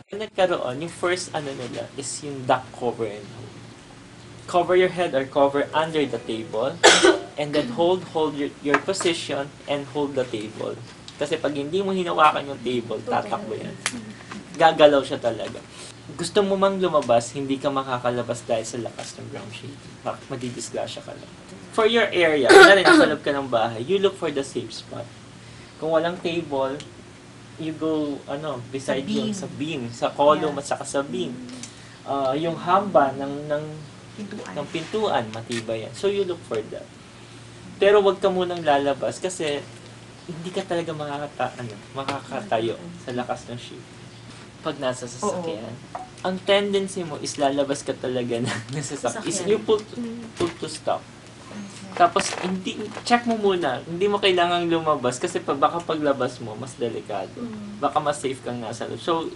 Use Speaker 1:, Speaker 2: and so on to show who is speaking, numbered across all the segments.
Speaker 1: Nagkaroon, yung first ano nila is yung duck cover and hold. Cover your head or cover under the table and then hold your position and hold the table. Kasi pag hindi mo hinawakan yung table, tatakbo yan. Gagalaw siya talaga. Gusto mo mang lumabas, hindi ka makakalabas dahil sa lakas ng ground shaking. Madidisgrasya ka lang. For your area, na rin nasa loob ka ng bahay, you look for the safe spot. Kung walang table, you go beside yung sa beam, sa column at saka sa beam. Yung hamba ng pintuan, matibay yan. So you look for that. Pero wag ka munang lalabas kasi hindi ka talaga makakatayo sa lakas ng shift. Pag nasa sasakyan, ang tendency mo is lalabas ka talaga ng sasakyan. Is you pull to stop. Tapos, check mo muna. Hindi mo kailangang lumabas kasi baka paglabas mo, mas delikado. Baka mas safe kang nasa loob. So,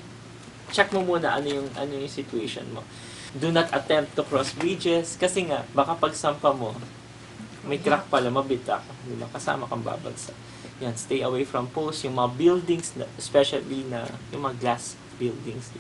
Speaker 1: check mo muna ano yung situation mo. Do not attempt to cross bridges kasi nga, baka pagsampa mo, may crack pala, mabitak. Diba? Kasama kang babagsak. Yan, stay away from poles. Yung mga buildings, especially yung mga glass buildings.